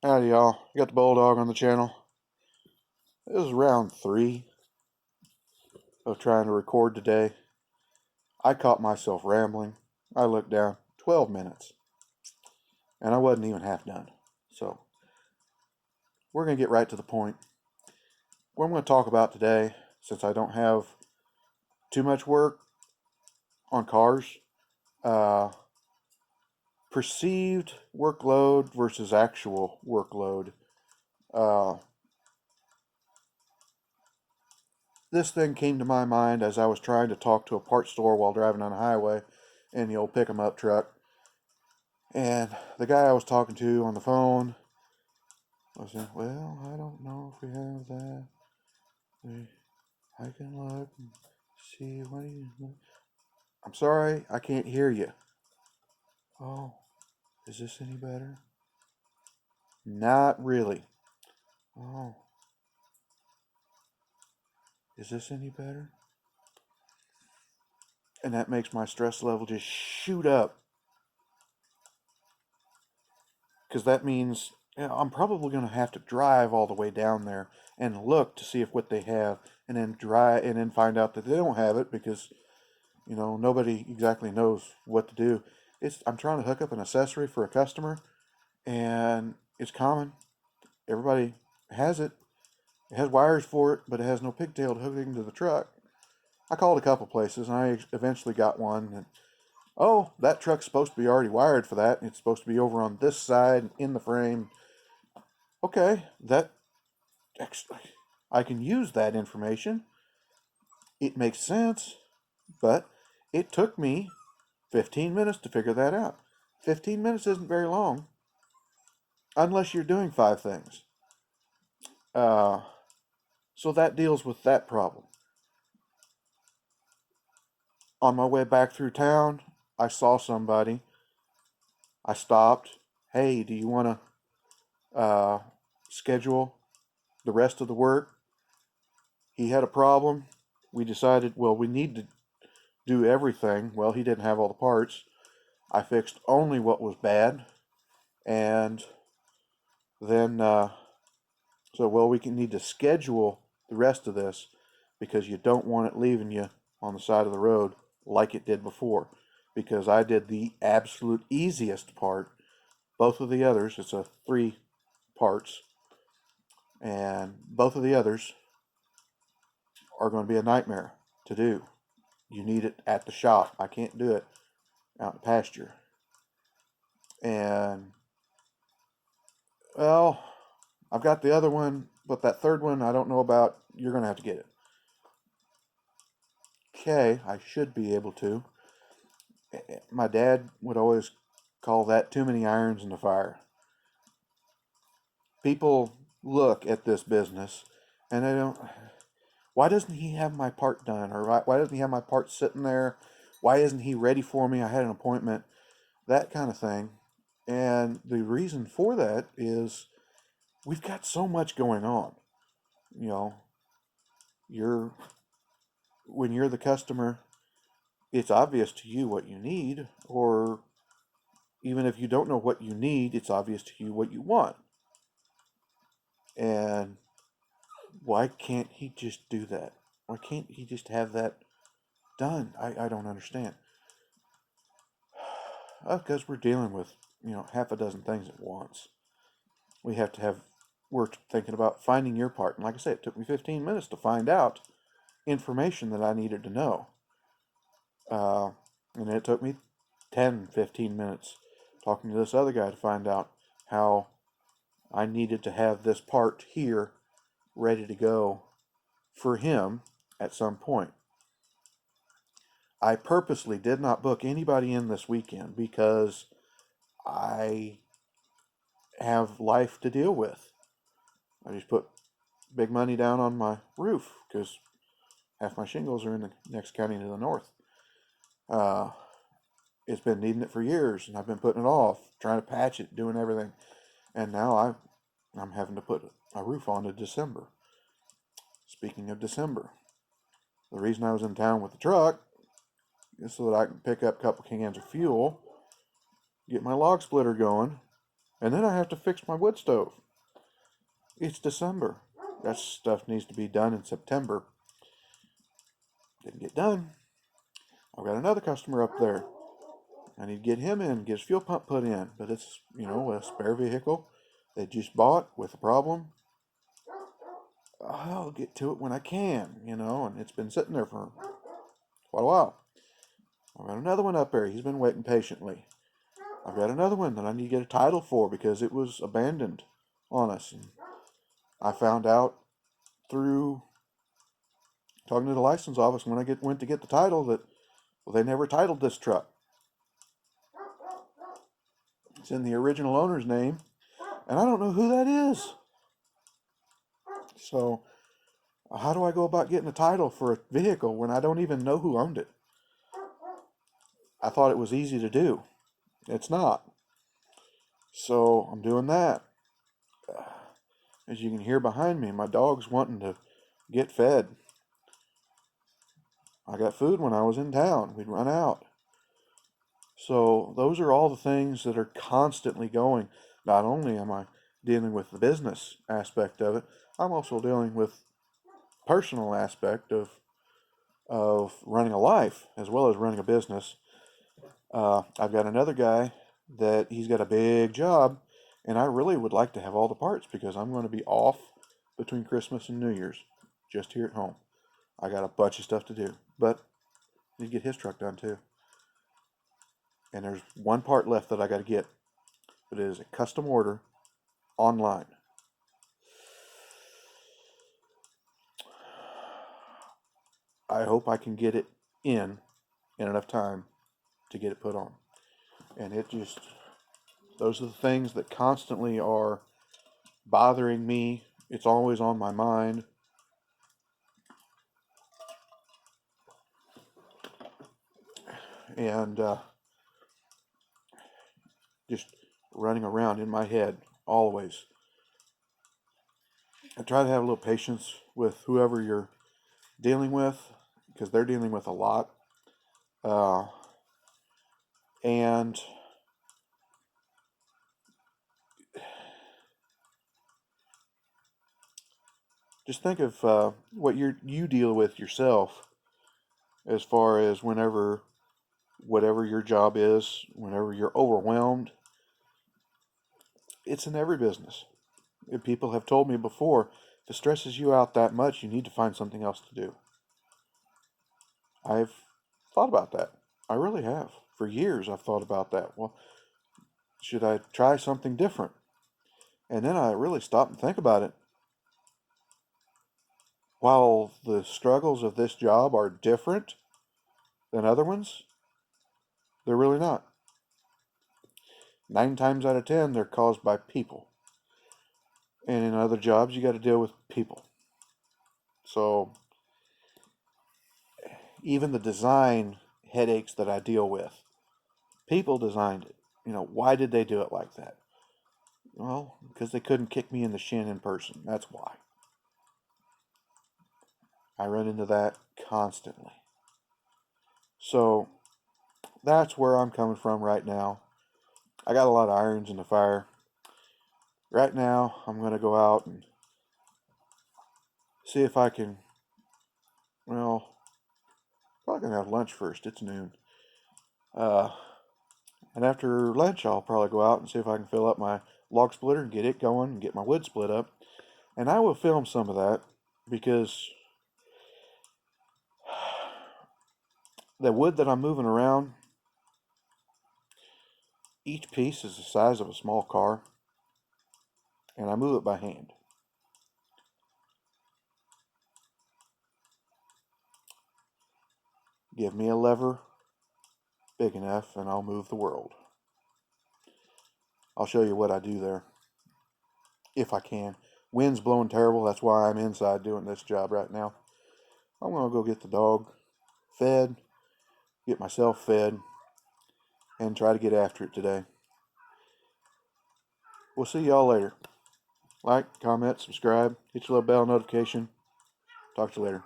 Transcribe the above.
Howdy, y'all. You got the Bulldog on the channel. It was round 3 of trying to record today. I caught myself rambling. I looked down, 12 minutes, and I wasn't even half done. So, we're going to get right to the point. What I'm going to talk about today, since I don't have too much work on cars, uh, perceived workload versus actual workload. Uh, this thing came to my mind as I was trying to talk to a parts store while driving on the highway in the old pick-em-up truck. And the guy I was talking to on the phone was saying, well, I don't know if we have that. I can look and see. What do you... I'm sorry, I can't hear you. Oh, is this any better? Not really. Oh, is this any better? And that makes my stress level just shoot up. Because that means I'm probably going to have to drive all the way down there and look to see if what they have, and then find out that they don't have it because nobody exactly knows what to do. I'm trying to hook up an accessory for a customer, and it's common. Everybody has it. It has wires for it, but it has no pigtail to hook it into the truck. I called a couple places, and I eventually got one. And, oh, that truck's supposed to be already wired for that. It's supposed to be over on this side in the frame. Okay, that actually, I can use that information. It makes sense, but it took me 15 minutes to figure that out. 15 minutes isn't very long unless you're doing 5 things. Uh, so that deals with that problem. On my way back through town, I saw somebody. I stopped. Hey, do you want to schedule the rest of the work? He had a problem. We decided, well, we need to do everything. Well, he didn't have all the parts. I fixed only what was bad. And then, we can need to schedule the rest of this because you don't want it leaving you on the side of the road like it did before. Because I did the absolute easiest part. Both of the others, it's a 3 parts, and both of the others are going to be a nightmare to do. You need it at the shop. I can't do it out in the pasture. And, well, I've got the other one, but that third one I don't know about. You're going to have to get it. Okay, I should be able to. My dad would always call that too many irons in the fire. People look at this business and they don't. Why doesn't he have my part done? Or why doesn't he have my part sitting there? Why isn't he ready for me? I had an appointment. That kind of thing. And the reason for that is we've got so much going on. You know, you're when you're the customer, it's obvious to you what you need, or even if you don't know what you need, it's obvious to you what you want. And why can't he just do that? Why can't he just have that done? I don't understand. Because we're dealing with, half a dozen things at once. We have to have, we're thinking about finding your part. And like I said, it took me 15 minutes to find out information that I needed to know. And it took me 10, 15 minutes talking to this other guy to find out how I needed to have this part here ready to go for him at some point. I purposely did not book anybody in this weekend because I have life to deal with. I just put big money down on my roof because half my shingles are in the next county to the north. It's been needing it for years, and I've been putting it off, trying to patch it, doing everything, and now I'm having to put a roof on in December. Speaking of December, the reason I was in town with the truck is so that I can pick up a couple cans of fuel, get my log splitter going, And then I have to fix my wood stove. It's December. That stuff needs to be done in September. Didn't get done. I've got another customer up there. I need to get him in, get his fuel pump put in. But it's, a spare vehicle they just bought with a problem. I'll get to it when I can, and it's been sitting there for quite a while. I've got another one up there. He's been waiting patiently. I've got another one that I need to get a title for because it was abandoned on us. And I found out through talking to the license office when I went to get the title that, well, they never titled this truck. It's in the original owner's name, and I don't know who that is. So how do I go about getting a title for a vehicle when I don't even know who owned it? I thought it was easy to do. It's not. So I'm doing that. As you can hear behind me, my dog's wanting to get fed. I got food when I was in town. We'd run out. So those are all the things that are constantly going. Not only am I dealing with the business aspect of it, I'm also dealing with personal aspect of running a life as well as running a business. I've got another guy that he's got a big job, and I really would like to have all the parts because I'm going to be off between Christmas and New Year's, just here at home. I got a bunch of stuff to do, but I need to get his truck done too. And there's one part left that I got to get, but it is a custom order online. I hope I can get it in enough time to get it put on. And those are the things that constantly are bothering me. It's always on my mind. And just running around in my head always. I try to have a little patience with whoever you're dealing with because they're dealing with a lot. And just think of what you deal with yourself as far as whatever your job is, whenever you're overwhelmed. It's in every business. If people have told me before, if it stresses you out that much, you need to find something else to do. I've thought about that. I really have. For years, I've thought about that. Well, should I try something different? And then I really stop and think about it. While the struggles of this job are different than other ones, they're really not. 9 times out of 10, they're caused by people. And in other jobs, you got to deal with people. So even the design headaches that I deal with, people designed it. Why did they do it like that? Well, because they couldn't kick me in the shin in person. That's why. I run into that constantly. So that's where I'm coming from right now. I got a lot of irons in the fire. Right now, I'm going to go out and see if I can, well, probably going to have lunch first. It's noon. And after lunch, I'll probably go out and see if I can fill up my log splitter and get it going and get my wood split up. And I will film some of that because the wood that I'm moving around, each piece is the size of a small car, and I move it by hand. Give me a lever big enough and I'll move the world. I'll show you what I do there, if I can. Wind's blowing terrible, that's why I'm inside doing this job right now. I'm going to go get the dog fed, get myself fed, and try to get after it today. We'll see y'all later. Like, comment, subscribe, hit your little bell notification. Talk to you later.